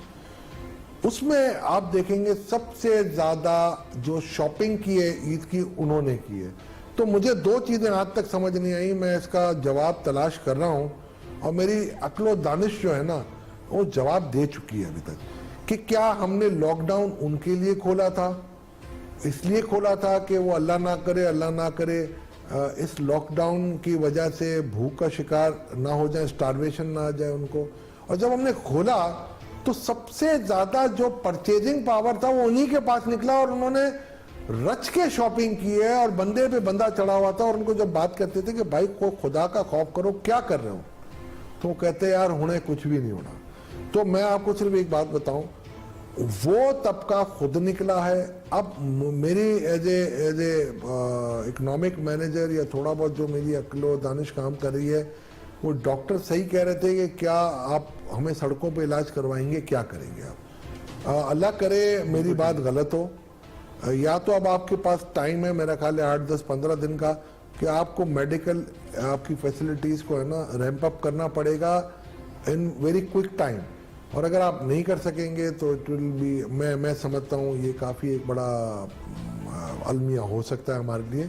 उसमें आप देखेंगे सबसे ज्यादा जो शॉपिंग की है ईद की उन्होंने की है। तो मुझे दो चीजें आज तक समझ नहीं आई, मैं इसका जवाब तलाश कर रहा हूं और मेरी अक्ल और दानिश जो है ना वो जवाब दे चुकी है अभी तक, कि क्या हमने लॉकडाउन उनके लिए खोला था, इसलिए खोला था कि वो अल्लाह ना करे इस लॉकडाउन की वजह से भूख का शिकार ना हो जाए, स्टारवेशन ना आ जाए उनको। और जब हमने खोला तो सबसे ज्यादा जो परचेजिंग पावर था वो उन्हीं के पास निकला और उन्होंने रच के शॉपिंग की है और बंदे पे बंदा चढ़ा हुआ था। और उनको जब बात करते थे कि भाई को खुदा का खौफ करो, क्या कर रहे हो, तो वो कहते यार होने कुछ भी नहीं होना। तो मैं आपको सिर्फ एक बात बताऊं, वो तबका खुद निकला है। अब मेरी एज ए इकोनॉमिक मैनेजर या थोड़ा बहुत जो मेरी अक्ल दानिश काम कर रही है, वो डॉक्टर सही कह रहे थे कि क्या आप हमें सड़कों पे इलाज करवाएंगे, क्या करेंगे आप। अल्लाह करे मेरी बात गलत हो, या तो अब आपके पास टाइम है मेरा ख्याल है 8, 10, 15 दिन का, कि आपको मेडिकल आपकी फैसिलिटीज़ को है ना रैंप अप करना पड़ेगा इन वेरी क्विक टाइम। और अगर आप नहीं कर सकेंगे तो इट विल बी, मैं समझता हूँ ये काफ़ी एक बड़ा अलमिया हो सकता है हमारे लिए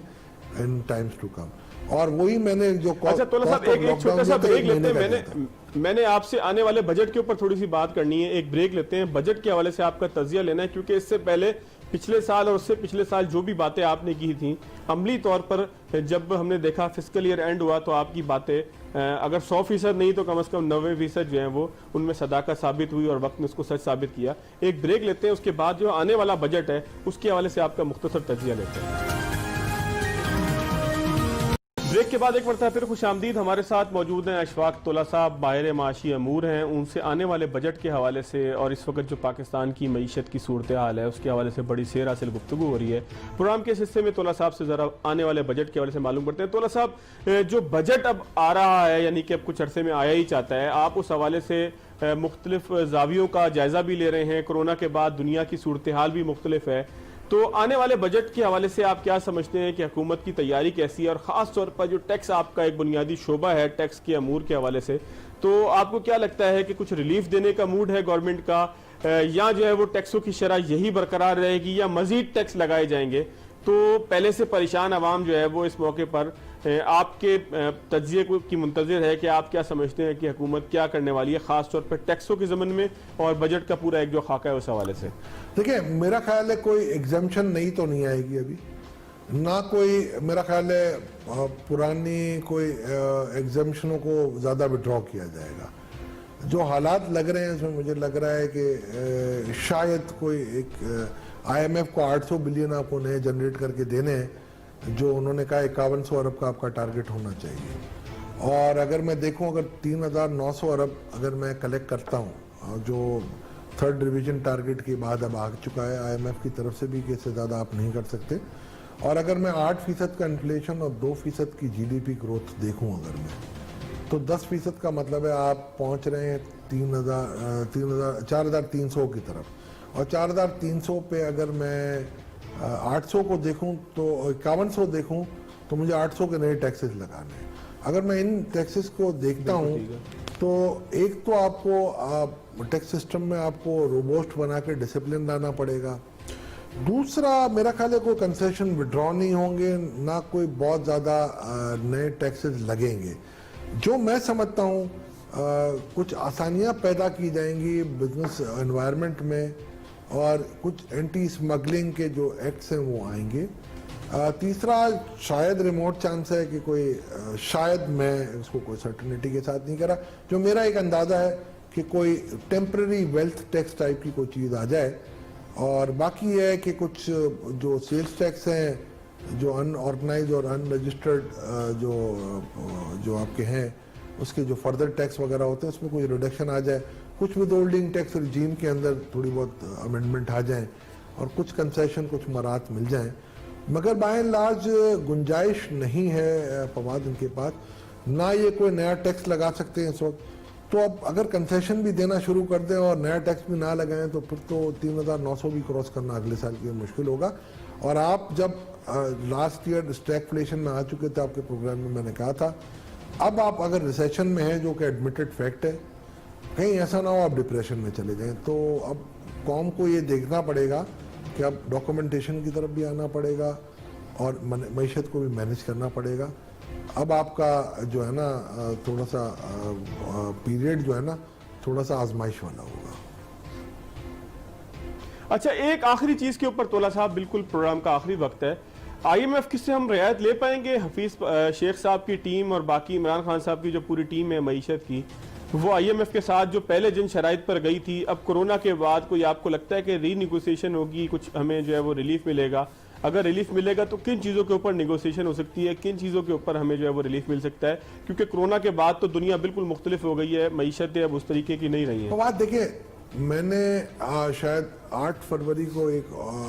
इन टाइम्स टू कम। और वही मैंने जो अच्छा तोला साहब एक छोटा सा ब्रेक लेते हैं। मैंने आपसे आने वाले बजट के ऊपर थोड़ी सी बात करनी है, एक ब्रेक लेते हैं, बजट के हवाले से आपका तजिया लेना है, क्योंकि इससे पहले पिछले साल और उससे पिछले साल जो भी बातें आपने की थी अमली तौर पर जब हमने देखा फिस्कल ईयर एंड हुआ तो आपकी बातें अगर 100% नहीं तो कम से कम 90% जो है वो उनमें सदाकत साबित हुई और वक्त ने उसको सच साबित किया। एक ब्रेक लेते हैं, उसके बाद जो आने वाला बजट है उसके हवाले से आपका मुख्तसर तजिया लेते हैं। ब्रेक के बाद एक बार फिर खुशामदीद। हमारे साथ मौजूद हैं अशफाक तोला साहब, माहिर माशी अमूर हैं। उनसे आने वाले बजट के हवाले से और इस वक्त जो पाकिस्तान की मईशत की सूरत हाल है उसके हवाले से बड़ी सेर हासिल गुफ्तगू हो रही है। प्रोग्राम के इस हिस्से में तोला साहब से ज़रा आने वाले बजट के हवाले से मालूम करते हैं। तोला साहब, जो बजट अब आ रहा है यानी कि अब कुछ अरसे में आया ही चाहता है, आप उस हवाले से मुख्तलिफ जावियों का जायज़ा भी ले रहे हैं। कोरोना के बाद दुनिया की सूरत हाल भी मुख्तलिफ है, तो आने वाले बजट के हवाले से आप क्या समझते हैं कि हुकूमत की तैयारी कैसी है, और ख़ास तौर पर जो टैक्स आपका एक बुनियादी शोबा है टैक्स के अमूर के हवाले से, तो आपको क्या लगता है कि कुछ रिलीफ देने का मूड है गवर्नमेंट का, या जो है वो टैक्सों की शरह यही बरकरार रहेगी या मजीद टैक्स लगाए जाएंगे? तो पहले से परेशान आवाम जो है वो इस मौके पर आपके तज्जिए की मुंतज़िर है कि आप क्या समझते हैं कि हुकूमत क्या करने वाली है, ख़ास तौर पर टैक्सों के ज़मन में और बजट का पूरा एक जो खाका है उस हवाले से? देखिए, मेरा ख्याल है कोई एग्जाम्पशन नहीं तो नहीं आएगी अभी, ना कोई मेरा ख्याल है पुरानी कोई एग्जाम्पशनों को ज़्यादा विड्रॉ किया जाएगा। जो हालात लग रहे हैं इसमें मुझे लग रहा है कि शायद कोई एक IMF को 800 बिलियन आपको नए जनरेट करके देने हैं, जो उन्होंने कहा 5100 अरब का आपका टारगेट होना चाहिए। और अगर मैं देखूं, अगर 3900 अरब अगर मैं कलेक्ट करता हूं, जो थर्ड डिवीजन टारगेट के बाद अब आ चुका है IMF की तरफ से भी कि इससे ज़्यादा आप नहीं कर सकते, और अगर मैं 8% का इन्फ्लेशन और 2% की GDP ग्रोथ देखूं अगर मैं, तो 10% का मतलब है आप पहुंच रहे हैं 4300 की तरफ। और 4300 पे अगर मैं 800 को देखूं तो 5100 देखूं तो मुझे 800 के नए टैक्सेस लगाने हैं। अगर मैं इन टैक्सेस को देखता हूं तो एक तो आपको टैक्स सिस्टम में आपको रोबोस्ट बना के डिसिप्लिन लाना पड़ेगा। दूसरा मेरा ख्याल है कोई कंसेशन विड्रॉ नहीं होंगे, ना कोई बहुत ज़्यादा नए टैक्सेस लगेंगे। जो मैं समझता हूँ कुछ आसानियाँ पैदा की जाएंगी बिजनेस एनवायरनमेंट में, और कुछ एंटी स्मगलिंग के जो एक्ट्स हैं वो आएंगे। तीसरा शायद रिमोट चांस है कि कोई शायद, मैं उसको कोई सर्टिनिटी के साथ नहीं करा, जो मेरा एक अंदाज़ा है कि कोई टेम्पररी वेल्थ टैक्स टाइप की कोई चीज़ आ जाए। और बाकी है कि कुछ जो सेल्स टैक्स हैं जो अनऑर्गेनाइज और अनरजिस्टर्ड जो आपके हैं उसके जो फर्दर टैक्स वगैरह होते हैं उसमें कुछ रिडक्शन आ जाए, कुछ विद होल्डिंग टैक्स रिजीम के अंदर थोड़ी बहुत अमेंडमेंट आ जाए और कुछ कंसेशन, कुछ मराहत मिल जाएं। मगर बाय एंड लार्ज गुंजाइश नहीं है फवाद इनके पास, ना ये कोई नया टैक्स लगा सकते हैं इस वक्त। तो अब अगर कंसेशन भी देना शुरू कर दें और नया टैक्स भी ना लगाएं तो फिर तो 3900 भी क्रॉस करना अगले साल के लिए मुश्किल होगा। और आप जब लास्ट ईयर स्टैगफ्लेशन में आ चुके थे, आपके प्रोग्राम में मैंने कहा था, अब आप अगर रिसेशन में हैं, जो कि एडमिटेड फैक्ट है, कहीं ऐसा ना हो आप डिप्रेशन में चले जाएं। तो अब कौम को ये देखना पड़ेगा कि अब डॉक्यूमेंटेशन की तरफ भी आना पड़ेगा और मईशत को भी मैनेज करना पड़ेगा। अब आपका जो है ना थोड़ा सा पीरियड जो है ना थोड़ा सा आजमाइश वाला होगा। अच्छा, एक आखिरी चीज के ऊपर तोला साहब, बिल्कुल प्रोग्राम का आखिरी वक्त है, IMF किससे हम रियायत ले पाएंगे? हफीज शेख साहब की टीम और बाकी इमरान खान साहब की जो पूरी टीम है मईशत की, वो IMF के साथ जो पहले जिन शराइत पर गई थी, अब कोरोना के बाद कोई आपको लगता है कि रीनिगोसिएशन होगी, कुछ हमें जो है वो रिलीफ मिलेगा? अगर रिलीफ मिलेगा तो किन चीज़ों के ऊपर निगोसिएशन हो सकती है, किन चीज़ों के ऊपर हमें जो है वो रिलीफ मिल सकता है? क्योंकि कोरोना के बाद तो दुनिया बिल्कुल मुख्तलिफ हो गई है, मईशतें अब उस तरीके की नहीं रही है। तो बात देखिए, मैंने शायद 8 फरवरी को एक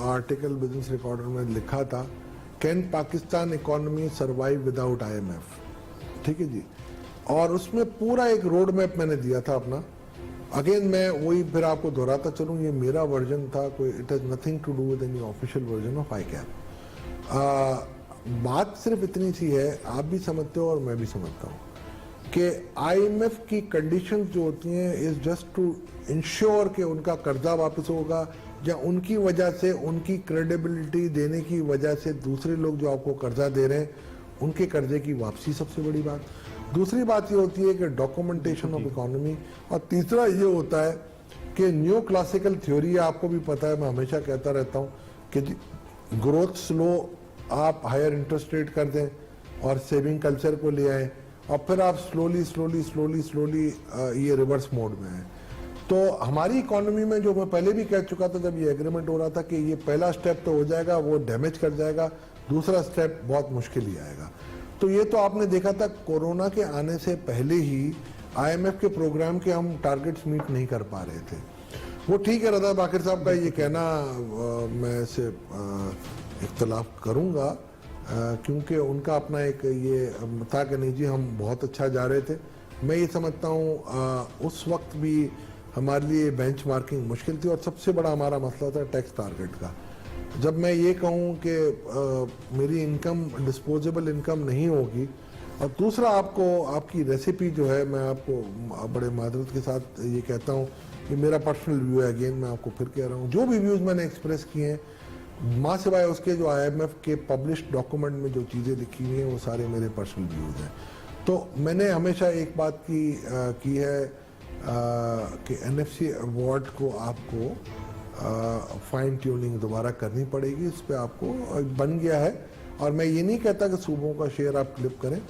आर्टिकल बिजनेस रिकॉर्डर में लिखा था, can Pakistan economy survive without IMF, ठीक है जी। और उसमें पूरा एक रोड मैप मैंने दिया था अपना। अगेन मैं वही फिर आपको दोहराता चलूँ, ये मेरा वर्जन था, कोई it has nothing to do with any official version of ICAP। बात सिर्फ इतनी सी है, आप भी समझते हो और मैं भी समझता हूँ कि आईएमएफ की कंडीशंस जो होती हैं इज जस्ट टू इंश्योर कि उनका कर्जा वापस होगा, या उनकी वजह से, उनकी क्रेडिबिलिटी देने की वजह से दूसरे लोग जो आपको कर्जा दे रहे हैं उनके कर्जे की वापसी सबसे बड़ी बात। दूसरी बात ये होती है कि डॉक्यूमेंटेशन ऑफ इकोनॉमी, और तीसरा ये होता है कि न्यू क्लासिकल थ्योरी, आपको भी पता है, मैं हमेशा कहता रहता हूँ कि ग्रोथ स्लो, आप हायर इंटरेस्ट रेट कर दें और सेविंग कल्चर को ले आए, और फिर आप स्लोली ये रिवर्स मोड में है। तो हमारी इकोनॉमी में, जो मैं पहले भी कह चुका था जब ये एग्रीमेंट हो रहा था, कि ये पहला स्टेप तो हो जाएगा, वो डैमेज कर जाएगा, दूसरा स्टेप बहुत मुश्किल ही आएगा। तो ये तो आपने देखा था कोरोना के आने से पहले ही आईएमएफ के प्रोग्राम के हम टारगेट्स मीट नहीं कर पा रहे थे। वो ठीक है, रज़ा बाक़िर साहब का ये कहना मैं इससे इख्तलाफ करूँगा, क्योंकि उनका अपना एक ये था कि नहीं जी हम बहुत अच्छा जा रहे थे। मैं ये समझता हूँ उस वक्त भी हमारे लिए बेंचमार्किंग मुश्किल थी, और सबसे बड़ा हमारा मसला था टैक्स टारगेट का। जब मैं ये कहूँ कि मेरी इनकम डिस्पोजेबल इनकम नहीं होगी, और दूसरा आपको आपकी रेसिपी जो है, मैं आपको बड़े मादरत के साथ ये कहता हूँ, ये मेरा पर्सनल व्यू है, अगेन मैं आपको फिर कह रहा हूँ, जो भी व्यूज़ मैंने एक्सप्रेस किए हैं, माँ सिवाय उसके जो आईएमएफ के पब्लिश्ड डॉक्यूमेंट में जो चीज़ें लिखी हुई हैं वो सारे मेरे पर्सनल व्यूज़ हैं। तो मैंने हमेशा एक बात की है कि एनएफसी अवार्ड को आपको फाइन ट्यूनिंग दोबारा करनी पड़ेगी, इस पर आपको बन गया है। और मैं ये नहीं कहता कि सूबों का शेयर आप क्लिप करें,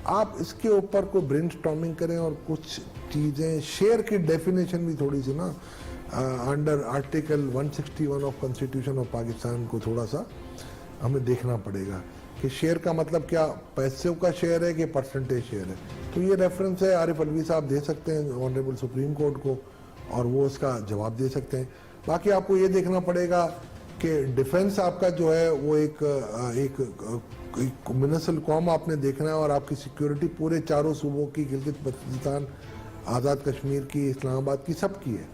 आप इसके ऊपर कोई ब्रेनस्टॉर्मिंग करें, और कुछ चीज़ें, शेयर की डेफिनेशन भी थोड़ी सी ना under article 161 of constitution of Pakistan को थोड़ा सा हमें देखना पड़ेगा कि शेयर का मतलब क्या पैसे का शेयर है कि परसेंटेज शेयर है। तो ये रेफरेंस है, आरिफ अलवी साहब दे सकते हैं ऑनरेबल सुप्रीम कोर्ट को, और वो उसका जवाब दे सकते हैं। बाकी आपको ये देखना पड़ेगा कि डिफेंस आपका जो है वो एक मुनसल कौम आपने देखना है, और आपकी सिक्योरिटी पूरे चारों सूबों की, गिलगित बल्तिस्तान, आज़ाद कश्मीर की, इस्लामाबाद की, सबकी है।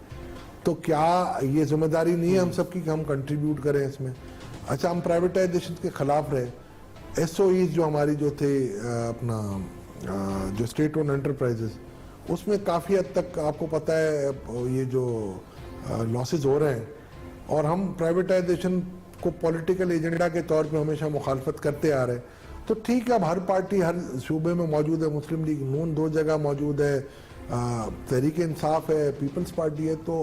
तो क्या ये जिम्मेदारी नहीं है हम सबकी कि हम कंट्रीब्यूट करें इसमें? अच्छा, हम प्राइवेटाइजेशन के खिलाफ रहे, एसओईज जो हमारी जो थे अपना जो स्टेट ओन एंटरप्राइजेस, उसमें काफ़ी हद तक आपको पता है ये जो लॉसेस हो रहे हैं, और हम प्राइवेटाइजेशन को पॉलिटिकल एजेंडा के तौर पे हमेशा मुखालफत करते आ रहे हैं। तो ठीक है, अब हर पार्टी हर सूबे में मौजूद है, मुस्लिम लीग नून 2 जगह मौजूद है, तहरीक इंसाफ है, पीपल्स पार्टी है, तो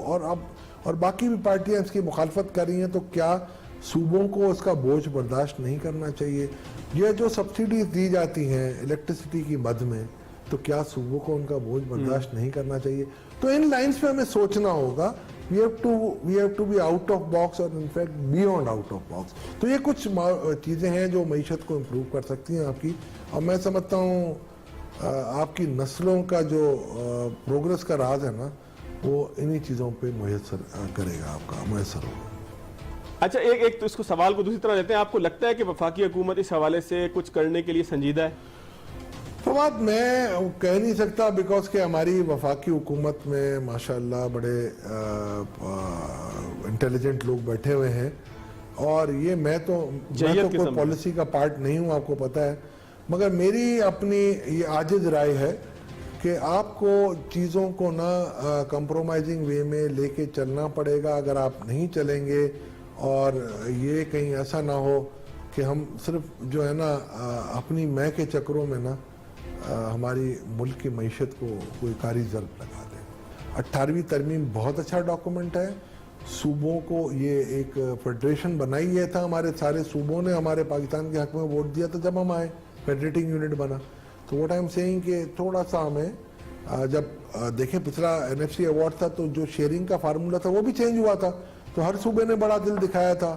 और बाकी भी पार्टियां इसकी मुखालफत कर रही हैं। तो क्या सूबों को उसका बोझ बर्दाश्त नहीं करना चाहिए? ये जो सब्सिडीज दी जाती हैं इलेक्ट्रिसिटी की मद में, तो क्या सूबों को उनका बोझ बर्दाश्त नहीं करना चाहिए? तो इन लाइंस पे हमें सोचना होगा। We have to be out of box, और in fact beyond out of box. तो ये कुछ चीज़ें हैं जो मईशत को इम्प्रूव कर सकती हैं आपकी, और मैं समझता हूँ आपकी नस्लों का जो प्रोग्रेस का राज है ना, वो इन्हीं चीज़ों पे मुयस्सर करेगा, आपका मुयस्सर होगा। अच्छा, एक तो इसको सवाल को दूसरी तरह लेते हैं। आपको लगता है कि वफाकी हुकूमत इस हवाले से कुछ करने के लिए संजीदा है? फवाद, मैं कह नहीं सकता, बिकॉज के हमारी वफाकी हुकूमत में माशाल्लाह बड़े इंटेलिजेंट लोग बैठे हुए हैं, और ये मैं तो कोई पॉलिसी का पार्ट नहीं हूँ, आपको पता है। मगर मेरी अपनी ये आजिज राय है कि आपको चीज़ों को ना कंप्रोमाइजिंग वे में लेके चलना पड़ेगा। अगर आप नहीं चलेंगे, और ये कहीं ऐसा ना हो कि हम सिर्फ जो है ना अपनी मैं के चक्रों में ना हमारी मुल्क की मईशत को कोई कारी ज़र्ब लगा दें। 18वीं तरमीम बहुत अच्छा डॉक्यूमेंट है। सूबों को ये एक फेडरेशन बनाई है, था हमारे सारे सूबों ने हमारे पाकिस्तान के हक में वोट दिया था जब हम आए, फेडरेटिंग यूनिट बना। तो व्हाट आई एम सेइंग कि थोड़ा सा हमें जब देखें पिछला एनएफसी अवार्ड था, तो जो शेयरिंग का फार्मूला था वो भी चेंज हुआ था, तो हर सूबे ने बड़ा दिल दिखाया था।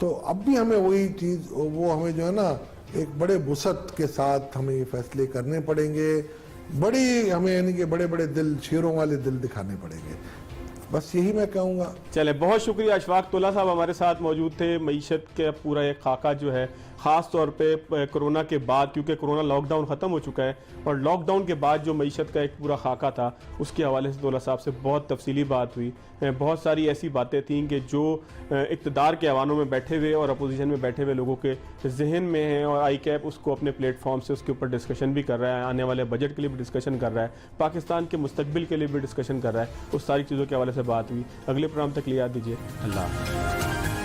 तो अब भी हमें वही चीज़, वो हमें जो है ना एक बड़े वुसअत के साथ हमें ये फैसले करने पड़ेंगे, बड़ी हमें यानी कि बड़े बड़े दिल, शेरों वाले दिल दिखाने पड़ेंगे। बस यही मैं कहूँगा। चले, बहुत शुक्रिया। अशफाक तौला साहब हमारे साथ मौजूद थे। मईशत के पूरा एक खाका जो है ख़ास तौर पे कोरोना के बाद, क्योंकि कोरोना लॉकडाउन ख़त्म हो चुका है और लॉकडाउन के बाद जो मईशत का एक पूरा खाका था उसके हवाले से दौला साहब से बहुत तफसीली बात हुई। बहुत सारी ऐसी बातें थीं कि जो इक़्तिदार के ऐवानों में बैठे हुए और अपोजिशन में बैठे हुए लोगों के जहन में हैं, और आई कैप उसको अपने प्लेटफॉर्म से उसके ऊपर डिस्कशन भी कर रहा है, आने वाले बजट के लिए भी डिस्कशन कर रहा है, पाकिस्तान के मुस्तकबिल के लिए भी डिस्कशन कर रहा है। उस सारी चीज़ों के हवाले से बात हुई। अगले प्रोग्राम तक लिया दीजिए। अल्लाह हाफ़िज़।